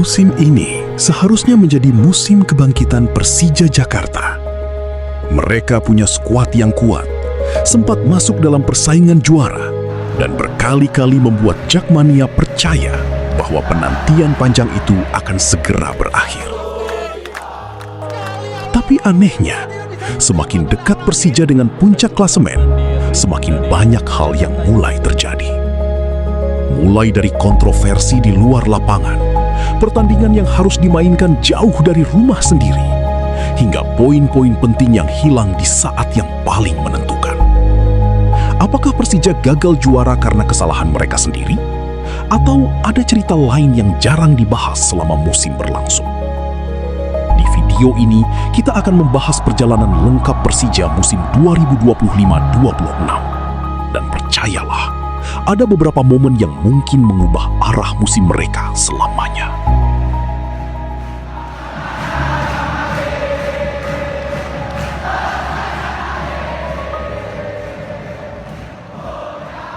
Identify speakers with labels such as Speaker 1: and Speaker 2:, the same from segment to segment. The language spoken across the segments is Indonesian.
Speaker 1: Musim ini seharusnya menjadi musim kebangkitan Persija Jakarta. Mereka punya skuad yang kuat, sempat masuk dalam persaingan juara, dan berkali-kali membuat Jakmania percaya bahwa penantian panjang itu akan segera berakhir. Tapi anehnya, semakin dekat Persija dengan puncak klasemen, semakin banyak hal yang mulai terjadi. Mulai dari kontroversi di luar lapangan, pertandingan yang harus dimainkan jauh dari rumah sendiri, hingga poin-poin penting yang hilang di saat yang paling menentukan. Apakah Persija gagal juara karena kesalahan mereka sendiri? Atau ada cerita lain yang jarang dibahas selama musim berlangsung? Di video ini, kita akan membahas perjalanan lengkap Persija musim 2025-26. Dan percayalah, ada beberapa momen yang mungkin mengubah arah musim mereka selamanya.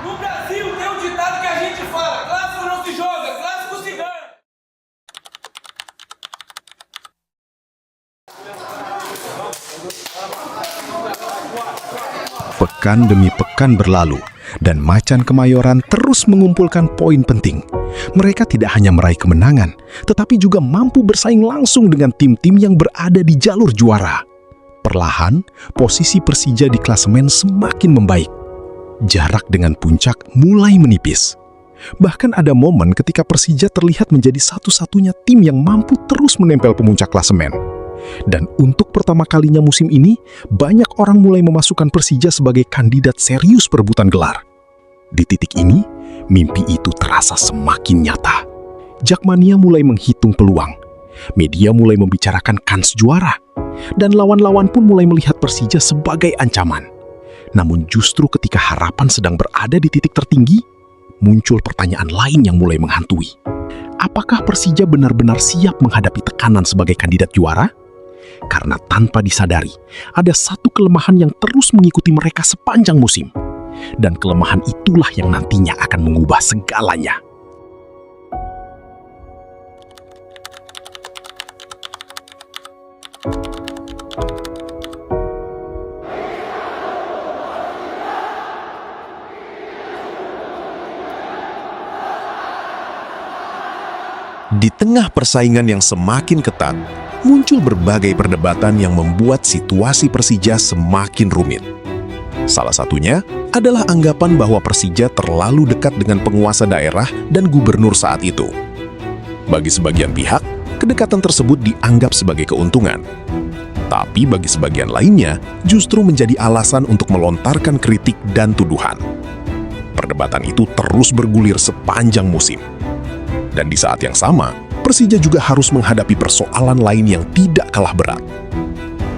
Speaker 2: No Brasil tem um ditado que a gente fala: clássico não se joga, clássico se ganha.
Speaker 3: Pekan demi pekan berlalu, dan Macan Kemayoran terus mengumpulkan poin penting. Mereka tidak hanya meraih kemenangan, tetapi juga mampu bersaing langsung dengan tim-tim yang berada di jalur juara. Perlahan, posisi Persija di klasemen semakin membaik. Jarak dengan puncak mulai menipis. Bahkan ada momen ketika Persija terlihat menjadi satu-satunya tim yang mampu terus menempel pemuncak klasemen. Dan untuk pertama kalinya musim ini, banyak orang mulai memasukkan Persija sebagai kandidat serius perebutan gelar. Di titik ini, mimpi itu terasa semakin nyata. Jakmania mulai menghitung peluang. Media mulai membicarakan kans juara. Dan lawan-lawan pun mulai melihat Persija sebagai ancaman. Namun justru ketika harapan sedang berada di titik tertinggi, muncul pertanyaan lain yang mulai menghantui. Apakah Persija benar-benar siap menghadapi tekanan sebagai kandidat juara? Karena tanpa disadari, ada satu kelemahan yang terus mengikuti mereka sepanjang musim. Dan kelemahan itulah yang nantinya akan mengubah segalanya. Di tengah persaingan yang semakin ketat, muncul berbagai perdebatan yang membuat situasi Persija semakin rumit. Salah satunya adalah anggapan bahwa Persija terlalu dekat dengan penguasa daerah dan gubernur saat itu. Bagi sebagian pihak, kedekatan tersebut dianggap sebagai keuntungan. Tapi bagi sebagian lainnya, justru menjadi alasan untuk melontarkan kritik dan tuduhan. Perdebatan itu terus bergulir sepanjang musim. Dan di saat yang sama, Persija juga harus menghadapi persoalan lain yang tidak kalah berat.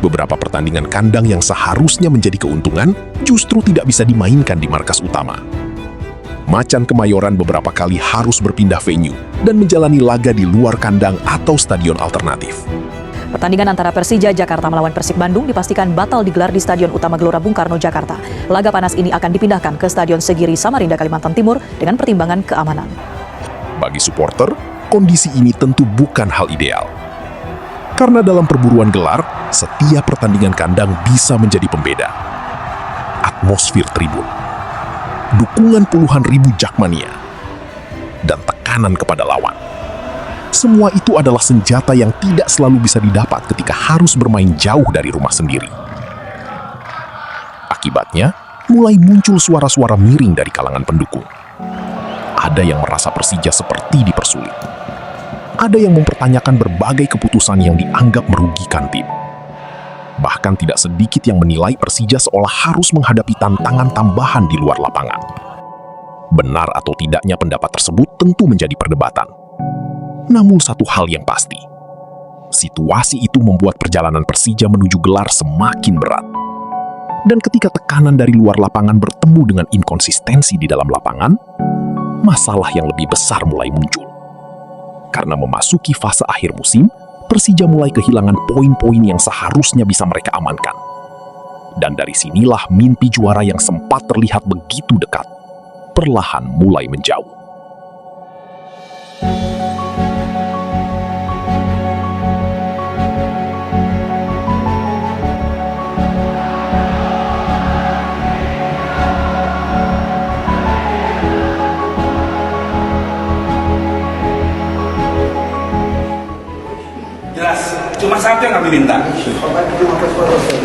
Speaker 3: Beberapa pertandingan kandang yang seharusnya menjadi keuntungan justru tidak bisa dimainkan di markas utama. Macan Kemayoran beberapa kali harus berpindah venue dan menjalani laga di luar kandang atau stadion alternatif.
Speaker 4: Pertandingan antara Persija Jakarta melawan Persib Bandung dipastikan batal digelar di Stadion Utama Gelora Bung Karno, Jakarta. Laga panas ini akan dipindahkan ke Stadion Segiri, Samarinda, Kalimantan Timur dengan pertimbangan keamanan.
Speaker 3: Bagi supporter, kondisi ini tentu bukan hal ideal. Karena dalam perburuan gelar, setiap pertandingan kandang bisa menjadi pembeda. Atmosfer tribun, dukungan puluhan ribu Jakmania, dan tekanan kepada lawan. Semua itu adalah senjata yang tidak selalu bisa didapat ketika harus bermain jauh dari rumah sendiri. Akibatnya, mulai muncul suara-suara miring dari kalangan pendukung. Ada yang merasa Persija seperti dipersulit. Ada yang mempertanyakan berbagai keputusan yang dianggap merugikan tim. Bahkan tidak sedikit yang menilai Persija seolah harus menghadapi tantangan tambahan di luar lapangan. Benar atau tidaknya pendapat tersebut tentu menjadi perdebatan. Namun satu hal yang pasti, situasi itu membuat perjalanan Persija menuju gelar semakin berat. Dan ketika tekanan dari luar lapangan bertemu dengan inkonsistensi di dalam lapangan, masalah yang lebih besar mulai muncul. Karena memasuki fase akhir musim, Persija mulai kehilangan poin-poin yang seharusnya bisa mereka amankan. Dan dari sinilah mimpi juara yang sempat terlihat begitu dekat, perlahan mulai menjauh.
Speaker 2: satu yang kami minta.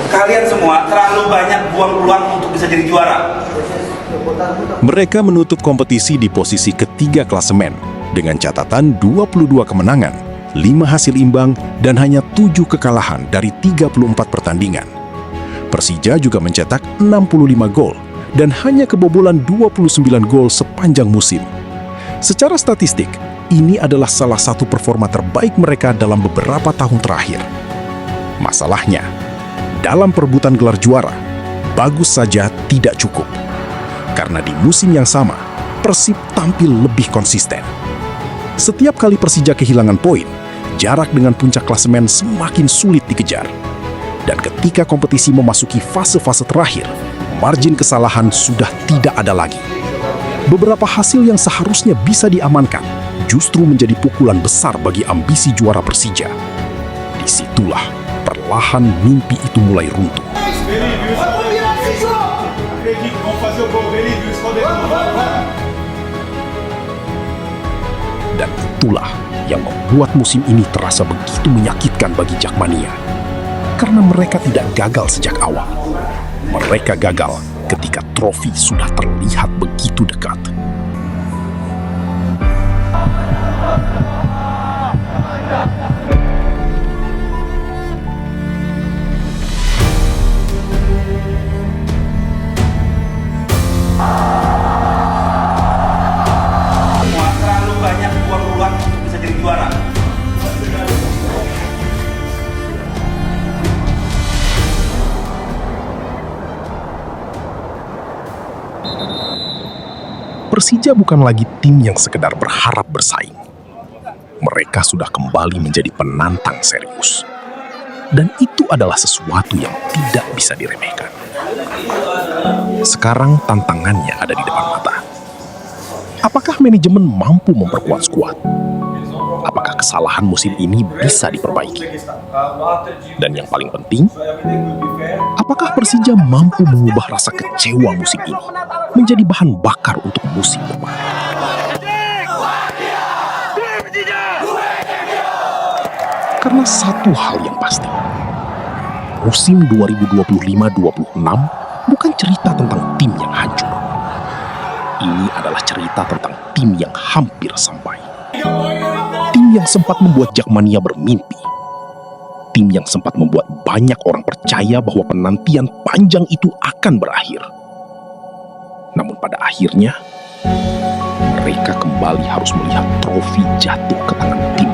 Speaker 2: Kalian semua terlalu banyak buang peluang untuk bisa jadi juara.
Speaker 1: Mereka menutup kompetisi di posisi ketiga klasemen dengan catatan 22 kemenangan, 5 hasil imbang, dan hanya 7 kekalahan dari 34 pertandingan. Persija juga mencetak 65 gol dan hanya kebobolan 29 gol sepanjang musim. Secara statistik, ini adalah salah satu performa terbaik mereka dalam beberapa tahun terakhir. Masalahnya, dalam perebutan gelar juara, bagus saja tidak cukup. Karena di musim yang sama, Persib tampil lebih konsisten. Setiap kali Persija kehilangan poin, jarak dengan puncak klasemen semakin sulit dikejar. Dan ketika kompetisi memasuki fase-fase terakhir, margin kesalahan sudah tidak ada lagi. Beberapa hasil yang seharusnya bisa diamankan justru menjadi pukulan besar bagi ambisi juara Persija. Disitulah perlahan mimpi itu mulai runtuh. Dan itulah yang membuat musim ini terasa begitu menyakitkan bagi Jakmania. Karena mereka tidak gagal sejak awal. Mereka gagal ketika trofi sudah terlihat begitu dekat.
Speaker 2: Terlalu banyak buang peluang untuk bisa jadi juara.
Speaker 1: Persija bukan lagi tim yang sekedar berharap bersaing. Mereka sudah kembali menjadi penantang serius. Dan itu adalah sesuatu yang tidak bisa diremehkan. Sekarang tantangannya ada di depan mata. Apakah manajemen mampu memperkuat skuad? Apakah kesalahan musim ini bisa diperbaiki? Dan yang paling penting, apakah Persija mampu mengubah rasa kecewa musim ini menjadi bahan bakar untuk musim depan? Karena satu hal yang pasti, musim 2025-26 bukan cerita tentang tim yang hancur. Ini adalah cerita tentang tim yang hampir sampai. Tim yang sempat membuat Jakmania bermimpi. Tim yang sempat membuat banyak orang percaya bahwa penantian panjang itu akan berakhir. Namun pada akhirnya, mereka kembali harus melihat trofi jatuh ke tangan tim